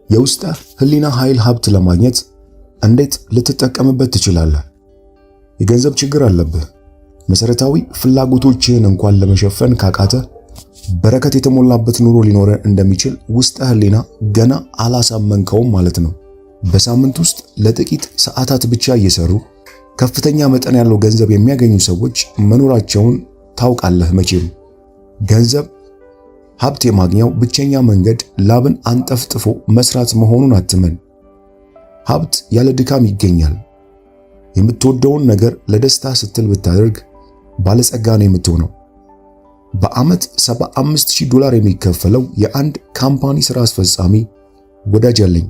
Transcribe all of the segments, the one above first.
የውስጥ ህሊና ኃይል ሀብት ለማግኘት እንዴት ልትጠቀምበት ትችላለህ? የገንዘብ ችግር አለብህ። መሰረታዊ ፍላጎቶችህን እንኳን ለመሸፈን ካቃተ በረከት የተሞላበት ኑሮ ሊኖር እንደሚችል ውስጥ ህሊና ገና አላሳመንከውም ማለት ነው። በሳምንት ውስጥ ለጥቂት ሰዓታት ብቻ እየሰሩ ከፍተኛ መጠን ያለው ገንዘብ የሚያገኙ ሰዎች መኖራቸውን ታውቃለህ መቼም። ገንዘብ ሀብት የማግኛው ብቸኛ መንገድ ላብን አንጠፍጥፎ መስራት መሆኑን አትመን። ሀብት ያለ ድካም ይገኛል። የምትወደውን ነገር ለደስታ ስትል ብታደርግ ባለጸጋ ነው የምትሆነው። በዓመት $75,000 የሚከፈለው የአንድ ካምፓኒ ሥራ አስፈጻሚ ወዳጅ አለኝ።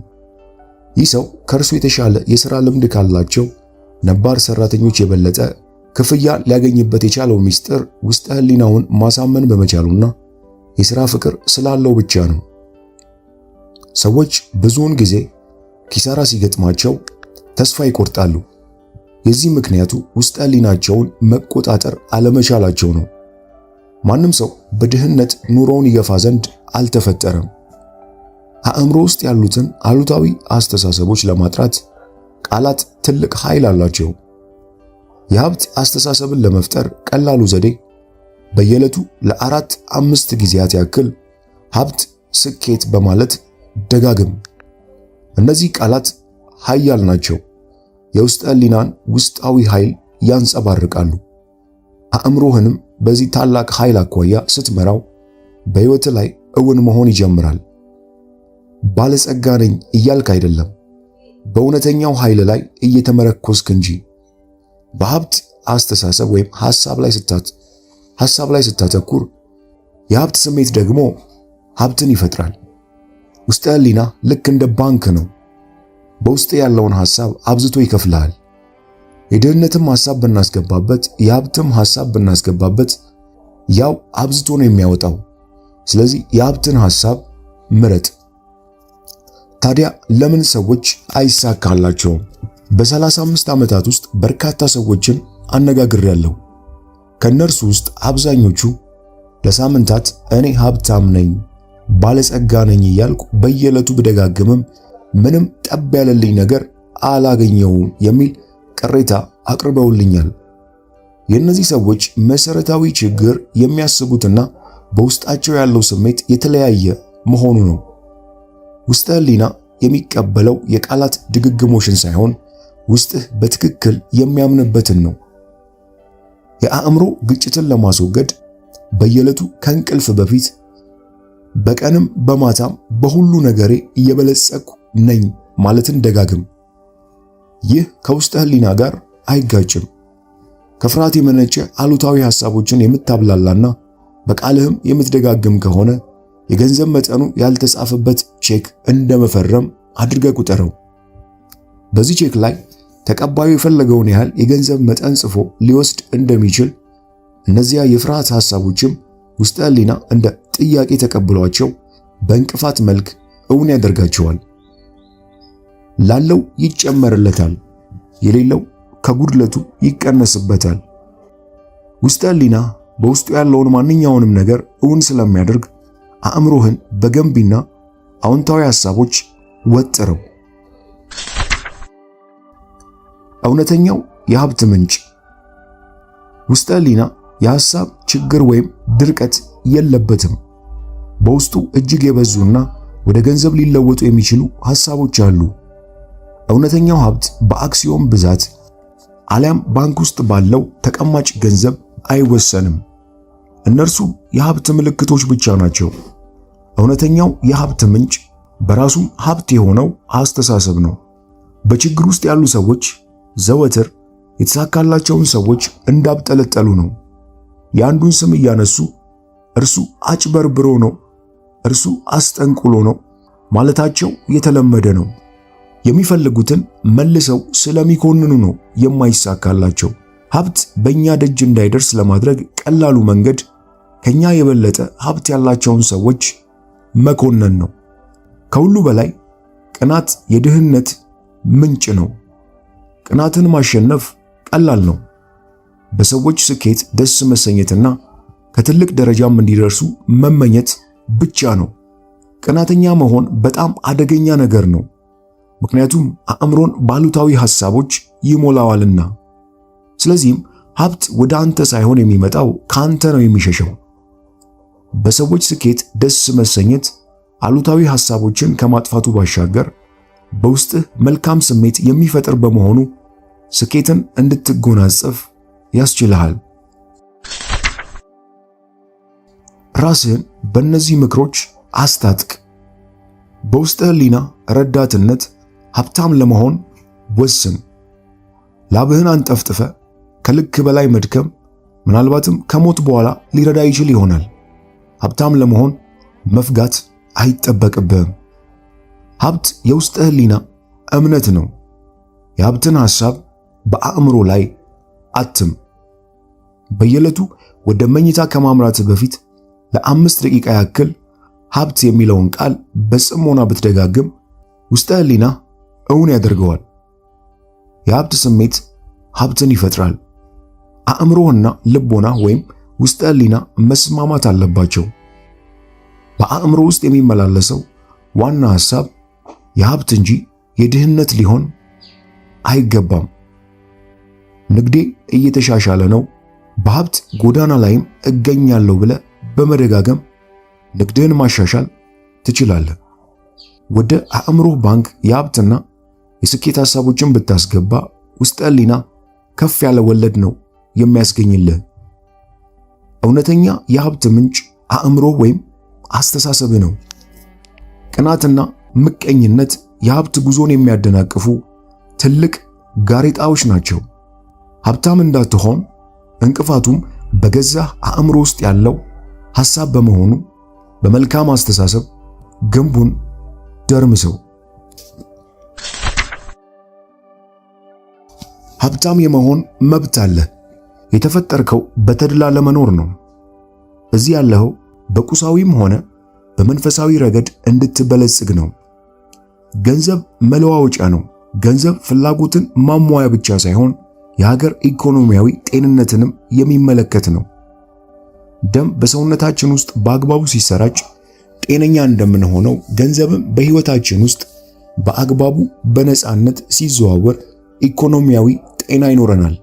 ይህ ሰው ከእርሱ የተሻለ የሥራ ልምድ ካላቸው ነባር ሰራተኞች የበለጠ ክፍያ ሊያገኝበት የቻለው ሚስጥር ውስጥ ህሊናውን ማሳመን በመቻሉና የሥራ ፍቅር ስላለው ብቻ ነው። ሰዎች ብዙውን ጊዜ ኪሳራ ሲገጥማቸው ተስፋ ይቆርጣሉ። የዚህ ምክንያቱ ውስጥ ህሊናቸውን መቆጣጠር አለመቻላቸው ነው። ማንም ሰው በድህነት ኑሮውን ይገፋ ዘንድ አልተፈጠረም። አእምሮ ውስጥ ያሉትን አሉታዊ አስተሳሰቦች ለማጥራት ቃላት ትልቅ ኃይል አላቸው። የሀብት አስተሳሰብን ለመፍጠር ቀላሉ ዘዴ በየዕለቱ ለ4-5 ጊዜያት ያክል ሀብት፣ ስኬት በማለት ደጋግም። እነዚህ ቃላት ኃያል ናቸው። የውስጥ ህሊናን ውስጣዊ ኃይል ያንጸባርቃሉ። አእምሮህንም በዚህ ታላቅ ኃይል አኳያ ስትመራው በሕይወት ላይ እውን መሆን ይጀምራል። ባለጸጋ ነኝ እያልክ አይደለም፣ በእውነተኛው ኃይል ላይ እየተመረኮስክ እንጂ። በሀብት አስተሳሰብ ወይም ሐሳብ ላይ ስታተኩር የሀብት ስሜት ደግሞ ሀብትን ይፈጥራል። ውስጥ ህሊና ልክ እንደ ባንክ ነው። በውስጥ ያለውን ሐሳብ አብዝቶ ይከፍልሃል። የድህነትም ሐሳብ ብናስገባበት የሀብትም ሐሳብ ብናስገባበት ያው አብዝቶ ነው የሚያወጣው። ስለዚህ የሀብትን ሐሳብ ምረጥ። ታዲያ ለምን ሰዎች አይሳካላቸውም? በ35 ዓመታት ውስጥ በርካታ ሰዎችን አነጋግሬያለሁ። ከነርሱ ውስጥ አብዛኞቹ ለሳምንታት እኔ ሀብታም ነኝ፣ ባለጸጋ ነኝ እያልኩ በየዕለቱ ብደጋግምም ምንም ጠብ ያለልኝ ነገር አላገኘውም የሚል ቅሬታ አቅርበውልኛል። የእነዚህ ሰዎች መሰረታዊ ችግር የሚያስቡትና በውስጣቸው ያለው ስሜት የተለያየ መሆኑ ነው። ውስጥ ህሊና የሚቀበለው የቃላት ድግግሞሽን ሳይሆን ውስጥህ በትክክል የሚያምንበትን ነው። የአእምሮ ግጭትን ለማስወገድ በየዕለቱ ከእንቅልፍ በፊት በቀንም በማታም በሁሉ ነገሬ እየበለጸኩ ነኝ ማለትን ደጋግም። ይህ ከውስጥ ህሊና ጋር አይጋጭም። ከፍርሃት የመነጨ አሉታዊ ሐሳቦችን የምታብላላና በቃልህም የምትደጋግም ከሆነ የገንዘብ መጠኑ ያልተጻፈበት ቼክ እንደመፈረም አድርገህ ቁጠረው። በዚህ ቼክ ላይ ተቀባዩ የፈለገውን ያህል የገንዘብ መጠን ጽፎ ሊወስድ እንደሚችል እነዚያ የፍርሃት ሐሳቦችም ውስጥ ህሊና እንደ ጥያቄ ተቀብሏቸው በእንቅፋት መልክ እውን ያደርጋቸዋል። ላለው ይጨመርለታል፣ የሌለው ከጉድለቱ ይቀነስበታል። ውስጥ ህሊና በውስጡ ያለውን ማንኛውንም ነገር እውን ስለሚያደርግ አእምሮህን በገንቢና አዎንታዊ ሐሳቦች ወጥረው። እውነተኛው የሀብት ምንጭ ውስጥ ህሊና የሐሳብ ችግር ወይም ድርቀት የለበትም። በውስጡ እጅግ የበዙና ወደ ገንዘብ ሊለወጡ የሚችሉ ሐሳቦች አሉ። እውነተኛው ሀብት በአክሲዮን ብዛት አሊያም ባንክ ውስጥ ባለው ተቀማጭ ገንዘብ አይወሰንም። እነርሱ የሀብት ምልክቶች ብቻ ናቸው። እውነተኛው የሀብት ምንጭ በራሱ ሀብት የሆነው አስተሳሰብ ነው። በችግር ውስጥ ያሉ ሰዎች ዘወትር የተሳካላቸውን ሰዎች እንዳብጠለጠሉ ነው። የአንዱን ስም እያነሱ እርሱ አጭበርብሮ ነው፣ እርሱ አስጠንቁሎ ነው ማለታቸው የተለመደ ነው። የሚፈልጉትን መልሰው ስለሚኮንኑ ነው የማይሳካላቸው። ሀብት በእኛ ደጅ እንዳይደርስ ለማድረግ ቀላሉ መንገድ ከኛ የበለጠ ሀብት ያላቸውን ሰዎች መኮነን ነው። ከሁሉ በላይ ቅናት የድህነት ምንጭ ነው። ቅናትን ማሸነፍ ቀላል ነው። በሰዎች ስኬት ደስ መሰኘትና ከትልቅ ደረጃም እንዲደርሱ መመኘት ብቻ ነው። ቀናተኛ መሆን በጣም አደገኛ ነገር ነው። ምክንያቱም አእምሮን ባሉታዊ ሐሳቦች ይሞላዋልና። ስለዚህም ሀብት ወደ አንተ ሳይሆን የሚመጣው ካንተ ነው የሚሸሸው። በሰዎች ስኬት ደስ መሰኘት አሉታዊ ሐሳቦችን ከማጥፋቱ ባሻገር በውስጥህ መልካም ስሜት የሚፈጥር በመሆኑ ስኬትን እንድትጎናጸፍ ያስችልሃል። ራስህን በእነዚህ ምክሮች አስታጥቅ። በውስጥ ህሊና ረዳትነት ሀብታም ለመሆን ወስን። ላብህን አንጠፍጥፈ ከልክ በላይ መድከም ምናልባትም ከሞት በኋላ ሊረዳ ይችል ይሆናል። ሀብታም ለመሆን መፍጋት አይጠበቅብህም። ሀብት የውስጥ ህሊና እምነት ነው። የሀብትን ሐሳብ በአእምሮ ላይ አትም። በየዕለቱ ወደ መኝታ ከማምራት በፊት ለ5 ደቂቃ ያክል ሀብት የሚለውን ቃል በጽሞና ብትደጋግም ውስጥ ህሊና እውን ያደርገዋል። የሀብት ስሜት ሀብትን ይፈጥራል። አእምሮህና ልቦና ወይም ውስጥ ህሊና መስማማት አለባቸው። በአእምሮ ውስጥ የሚመላለሰው ዋና ሐሳብ የሀብት እንጂ የድህነት ሊሆን አይገባም። ንግዴ እየተሻሻለ ነው፣ በሀብት ጎዳና ላይም እገኛለሁ ብለህ በመደጋገም ንግድህን ማሻሻል ትችላለህ። ወደ አእምሮህ ባንክ የሀብትና የስኬት ሐሳቦችን ብታስገባ ውስጥ ህሊና ከፍ ያለ ወለድ ነው የሚያስገኝልህ። እውነተኛ የሀብት ምንጭ አእምሮ ወይም አስተሳሰብ ነው። ቅናትና ምቀኝነት የሀብት ጉዞን የሚያደናቅፉ ትልቅ ጋሬጣዎች ናቸው። ሀብታም እንዳትሆን እንቅፋቱም በገዛ አእምሮ ውስጥ ያለው ሐሳብ በመሆኑ በመልካም አስተሳሰብ ግንቡን ደርምሰው። ሀብታም የመሆን መብት አለ። የተፈጠርከው በተድላ ለመኖር ነው። እዚህ ያለኸው በቁሳዊም ሆነ በመንፈሳዊ ረገድ እንድትበለጽግ ነው። ገንዘብ መለዋወጫ ነው። ገንዘብ ፍላጎትን ማሟያ ብቻ ሳይሆን የሀገር ኢኮኖሚያዊ ጤንነትንም የሚመለከት ነው። ደም በሰውነታችን ውስጥ በአግባቡ ሲሰራጭ ጤነኛ እንደምንሆነው ገንዘብም በሕይወታችን ውስጥ በአግባቡ በነፃነት ሲዘዋወር ኢኮኖሚያዊ ጤና ይኖረናል።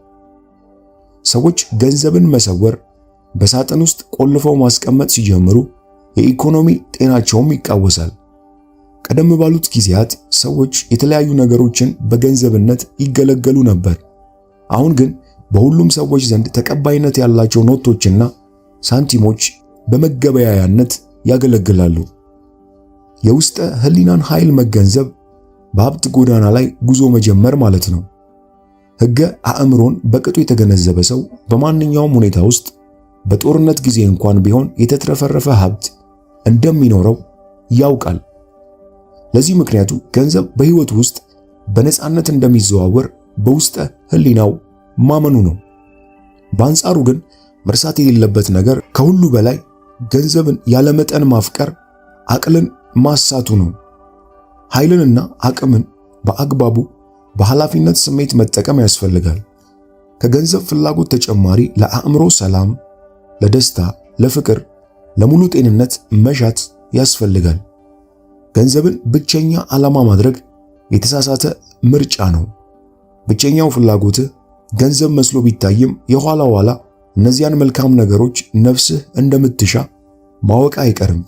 ሰዎች ገንዘብን መሰወር፣ በሳጥን ውስጥ ቆልፈው ማስቀመጥ ሲጀምሩ የኢኮኖሚ ጤናቸውም ይቃወሳል። ቀደም ባሉት ጊዜያት ሰዎች የተለያዩ ነገሮችን በገንዘብነት ይገለገሉ ነበር። አሁን ግን በሁሉም ሰዎች ዘንድ ተቀባይነት ያላቸው ኖቶችና ሳንቲሞች በመገበያያነት ያገለግላሉ። የውስጥ ህሊናን ኃይል መገንዘብ በሀብት ጎዳና ላይ ጉዞ መጀመር ማለት ነው። ሕገ አእምሮን በቅጡ የተገነዘበ ሰው በማንኛውም ሁኔታ ውስጥ በጦርነት ጊዜ እንኳን ቢሆን የተትረፈረፈ ሀብት እንደሚኖረው ያውቃል። ለዚህ ምክንያቱ ገንዘብ በሕይወቱ ውስጥ በነፃነት እንደሚዘዋወር በውስጥ ህሊናው ማመኑ ነው። በአንጻሩ ግን መርሳት የሌለበት ነገር ከሁሉ በላይ ገንዘብን ያለመጠን ማፍቀር አቅልን ማሳቱ ነው። ኃይልንና አቅምን በአግባቡ በኃላፊነት ስሜት መጠቀም ያስፈልጋል። ከገንዘብ ፍላጎት ተጨማሪ ለአእምሮ ሰላም፣ ለደስታ፣ ለፍቅር፣ ለሙሉ ጤንነት መሻት ያስፈልጋል። ገንዘብን ብቸኛ ዓላማ ማድረግ የተሳሳተ ምርጫ ነው። ብቸኛው ፍላጎትህ ገንዘብ መስሎ ቢታይም የኋላ ኋላ እነዚያን መልካም ነገሮች ነፍስህ እንደምትሻ ማወቅ አይቀርም።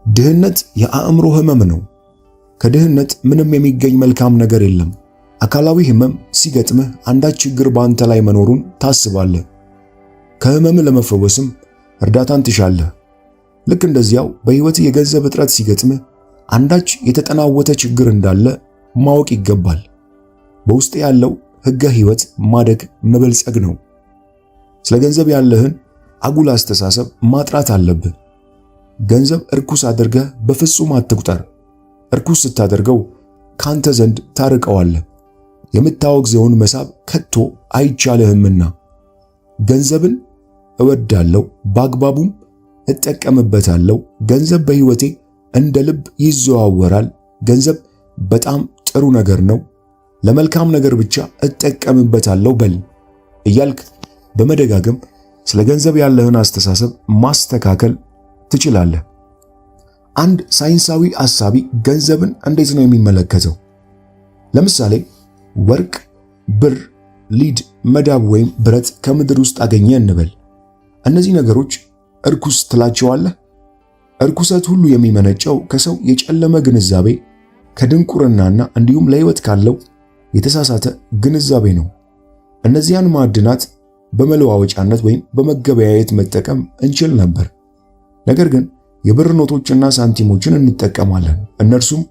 ድህነት የአእምሮ ህመም ነው። ከድህነት ምንም የሚገኝ መልካም ነገር የለም። አካላዊ ህመም ሲገጥምህ አንዳች ችግር በአንተ ላይ መኖሩን ታስባለህ። ከህመም ለመፈወስም እርዳታን ትሻለህ። ልክ እንደዚያው በሕይወት የገንዘብ እጥረት ሲገጥምህ አንዳች የተጠናወተ ችግር እንዳለ ማወቅ ይገባል። በውስጥ ያለው ሕገ ሕይወት ማደግ መበልጸግ ነው። ስለ ገንዘብ ያለህን አጉል አስተሳሰብ ማጥራት አለብህ። ገንዘብ እርኩስ አድርገህ በፍጹም አትቁጠር። እርኩስ ስታደርገው ካንተ ዘንድ ታርቀዋለህ። የምታወግዘውን መሳብ ከቶ አይቻልህምና። ገንዘብን እወዳለሁ፣ በአግባቡም እጠቀምበታለሁ። ገንዘብ በሕይወቴ እንደ ልብ ይዘዋወራል። ገንዘብ በጣም ጥሩ ነገር ነው፣ ለመልካም ነገር ብቻ እጠቀምበታለሁ በል እያልክ በመደጋገም ስለ ገንዘብ ያለህን አስተሳሰብ ማስተካከል ትችላለህ። አንድ ሳይንሳዊ አሳቢ ገንዘብን እንዴት ነው የሚመለከተው? ለምሳሌ ወርቅ፣ ብር፣ ሊድ፣ መዳብ ወይም ብረት ከምድር ውስጥ አገኘ እንበል። እነዚህ ነገሮች እርኩስ ትላቸዋለህ? እርኩሰት ሁሉ የሚመነጨው ከሰው የጨለመ ግንዛቤ፣ ከድንቁርናና እንዲሁም ለሕይወት ካለው የተሳሳተ ግንዛቤ ነው። እነዚያን ማዕድናት በመለዋወጫነት ወይም በመገበያየት መጠቀም እንችል ነበር። ነገር ግን የብር ኖቶችና ሳንቲሞችን እንጠቀማለን። እነርሱም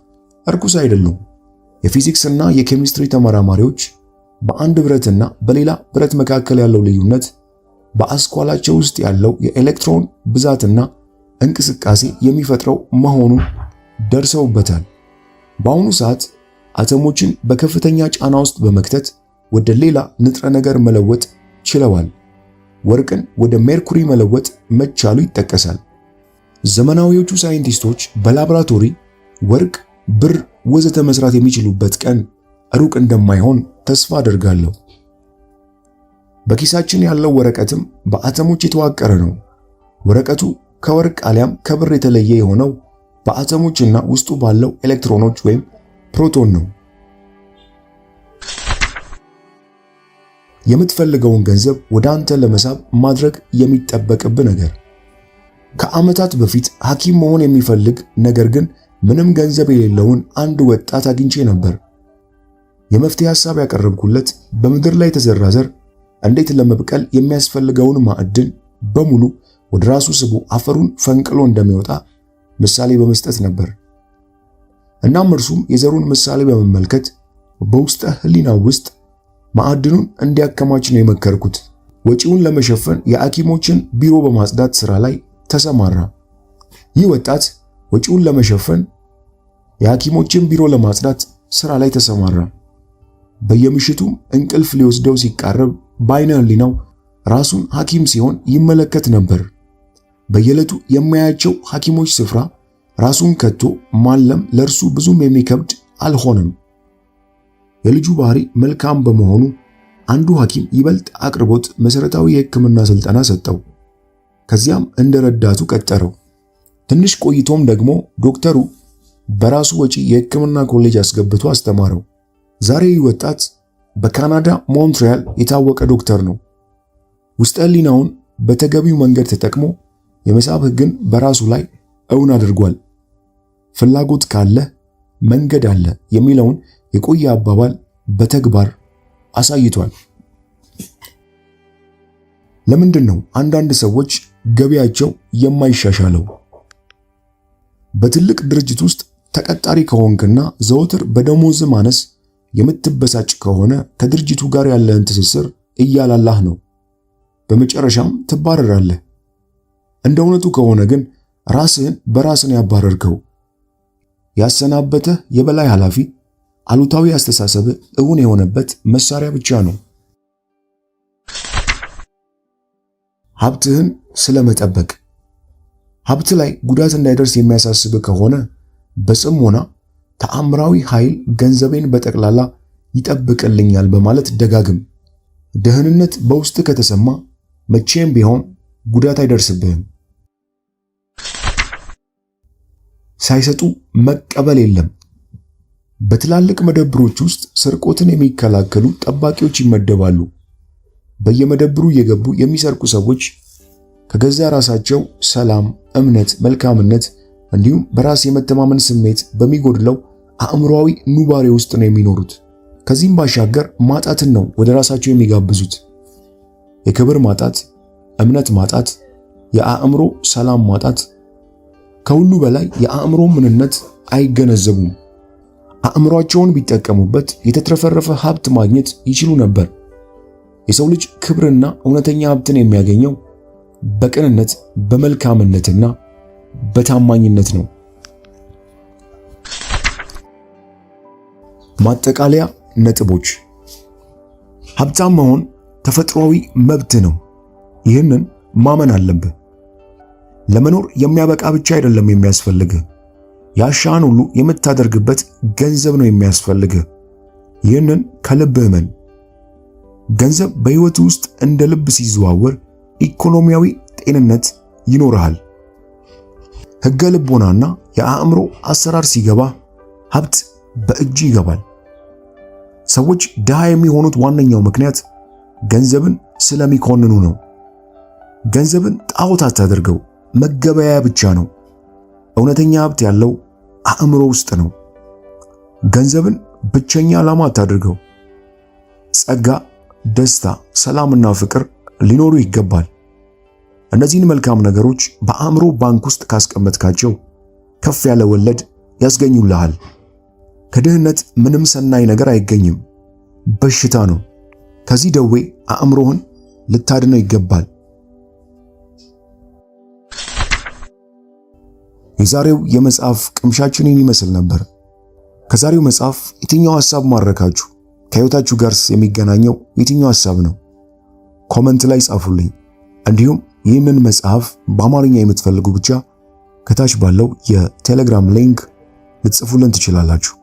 እርኩስ አይደሉም። የፊዚክስና የኬሚስትሪ ተመራማሪዎች በአንድ ብረትና በሌላ ብረት መካከል ያለው ልዩነት በአስኳላቸው ውስጥ ያለው የኤሌክትሮን ብዛትና እንቅስቃሴ የሚፈጥረው መሆኑን ደርሰውበታል። በአሁኑ ሰዓት አተሞችን በከፍተኛ ጫና ውስጥ በመክተት ወደ ሌላ ንጥረ ነገር መለወጥ ችለዋል። ወርቅን ወደ ሜርኩሪ መለወጥ መቻሉ ይጠቀሳል። ዘመናዊዎቹ ሳይንቲስቶች በላቦራቶሪ ወርቅ፣ ብር ወዘተ መስራት የሚችሉበት ቀን ሩቅ እንደማይሆን ተስፋ አደርጋለሁ። በኪሳችን ያለው ወረቀትም በአተሞች የተዋቀረ ነው። ወረቀቱ ከወርቅ አሊያም ከብር የተለየ የሆነው በአተሞችና ውስጡ ባለው ኤሌክትሮኖች ወይም ፕሮቶን ነው። የምትፈልገውን ገንዘብ ወደ አንተ ለመሳብ ማድረግ የሚጠበቅብህ ነገር። ከዓመታት በፊት ሐኪም መሆን የሚፈልግ ነገር ግን ምንም ገንዘብ የሌለውን አንድ ወጣት አግኝቼ ነበር። የመፍትሄ ሐሳብ ያቀረብኩለት በምድር ላይ የተዘራ ዘር እንዴት ለመብቀል የሚያስፈልገውን ማዕድን በሙሉ ወደ ራሱ ስቦ አፈሩን ፈንቅሎ እንደሚወጣ ምሳሌ በመስጠት ነበር። እናም እርሱም የዘሩን ምሳሌ በመመልከት በውስጠ ሕሊናው ውስጥ ማዕድኑን እንዲያከማች ነው የመከርኩት። ወጪውን ለመሸፈን የሐኪሞችን ቢሮ በማጽዳት ሥራ ላይ ተሰማራ። ይህ ወጣት ወጪውን ለመሸፈን የሐኪሞችን ቢሮ ለማጽዳት ሥራ ላይ ተሰማራ። በየምሽቱም እንቅልፍ ሊወስደው ሲቃረብ በዓይነ ሕሊናው ራሱን ሐኪም ሲሆን ይመለከት ነበር። በየዕለቱ የሚያያቸው ሐኪሞች ስፍራ ራሱን ከቶ ማለም ለእርሱ ብዙም የሚከብድ አልሆነም። የልጁ ባህሪ መልካም በመሆኑ አንዱ ሐኪም ይበልጥ አቅርቦት መሠረታዊ የሕክምና ሥልጠና ሰጠው። ከዚያም እንደ ረዳቱ ቀጠረው። ትንሽ ቆይቶም ደግሞ ዶክተሩ በራሱ ወጪ የሕክምና ኮሌጅ አስገብቶ አስተማረው። ዛሬ ይህ ወጣት በካናዳ ሞንትሪያል የታወቀ ዶክተር ነው። ውስጠ ሕሊናውን በተገቢው መንገድ ተጠቅሞ የመሳብ ሕግን በራሱ ላይ እውን አድርጓል። ፍላጎት ካለ መንገድ አለ የሚለውን የቆየ አባባል በተግባር አሳይቷል። ለምንድን ነው አንዳንድ ሰዎች ገቢያቸው የማይሻሻለው? በትልቅ ድርጅት ውስጥ ተቀጣሪ ከሆንክና ዘወትር በደሞዝ ማነስ የምትበሳጭ ከሆነ ከድርጅቱ ጋር ያለህን ትስስር እያላላህ ነው። በመጨረሻም ትባረራለህ። እንደ እውነቱ ከሆነ ግን ራስህን በራስህ ያባረርከው። ያሰናበተህ የበላይ ኃላፊ አሉታዊ አስተሳሰብ እውን የሆነበት መሳሪያ ብቻ ነው። ሀብትህን ስለመጠበቅ። ሀብት ላይ ጉዳት እንዳይደርስ የሚያሳስብ ከሆነ በጽሞና ተአምራዊ ኃይል ገንዘቤን በጠቅላላ ይጠብቅልኛል በማለት ደጋግም። ደህንነት በውስጥ ከተሰማ መቼም ቢሆን ጉዳት አይደርስብህም። ሳይሰጡ መቀበል የለም። በትላልቅ መደብሮች ውስጥ ስርቆትን የሚከላከሉ ጠባቂዎች ይመደባሉ። በየመደብሩ እየገቡ የሚሰርቁ ሰዎች ከገዛ ራሳቸው ሰላም፣ እምነት፣ መልካምነት እንዲሁም በራስ የመተማመን ስሜት በሚጎድለው አእምሮአዊ ኑባሬ ውስጥ ነው የሚኖሩት። ከዚህም ባሻገር ማጣትን ነው ወደ ራሳቸው የሚጋብዙት። የክብር ማጣት፣ እምነት ማጣት፣ የአእምሮ ሰላም ማጣት፣ ከሁሉ በላይ የአእምሮ ምንነት አይገነዘቡም። አእምሮአቸውን ቢጠቀሙበት የተትረፈረፈ ሀብት ማግኘት ይችሉ ነበር። የሰው ልጅ ክብርና እውነተኛ ሀብትን የሚያገኘው በቅንነት፣ በመልካምነትና በታማኝነት ነው። ማጠቃለያ ነጥቦች። ሀብታም መሆን ተፈጥሯዊ መብት ነው። ይህንን ማመን አለብህ። ለመኖር የሚያበቃ ብቻ አይደለም የሚያስፈልግህ፣ ያሻህን ሁሉ የምታደርግበት ገንዘብ ነው የሚያስፈልግህ። ይህንን ከልብህ እመን። ገንዘብ በሕይወት ውስጥ እንደ ልብ ሲዘዋወር ኢኮኖሚያዊ ጤንነት ይኖርሃል። ሕገ ልቦናና የአእምሮ አሰራር ሲገባ ሀብት በእጅ ይገባል። ሰዎች ድሃ የሚሆኑት ዋነኛው ምክንያት ገንዘብን ስለሚኮንኑ ነው። ገንዘብን ጣዖት አታድርገው፣ መገበያያ ብቻ ነው። እውነተኛ ሀብት ያለው አእምሮ ውስጥ ነው። ገንዘብን ብቸኛ ዓላማ አታድርገው። ጸጋ፣ ደስታ፣ ሰላምና ፍቅር ሊኖሩ ይገባል። እነዚህን መልካም ነገሮች በአእምሮ ባንክ ውስጥ ካስቀመጥካቸው ከፍ ያለ ወለድ ያስገኙልሃል። ከድህነት ምንም ሰናይ ነገር አይገኝም፣ በሽታ ነው። ከዚህ ደዌ አእምሮህን ልታድነው ይገባል። የዛሬው የመጽሐፍ ቅምሻችንን ይመስል ነበር። ከዛሬው መጽሐፍ የትኛው ሐሳብ ማረካችሁ? ከሕይወታችሁ ጋርስ የሚገናኘው የትኛው ሐሳብ ነው? ኮመንት ላይ ጻፉልኝ። እንዲሁም ይህንን መጽሐፍ በአማርኛ የምትፈልጉ ብቻ ከታች ባለው የቴሌግራም ሊንክ ልትጽፉልን ትችላላችሁ።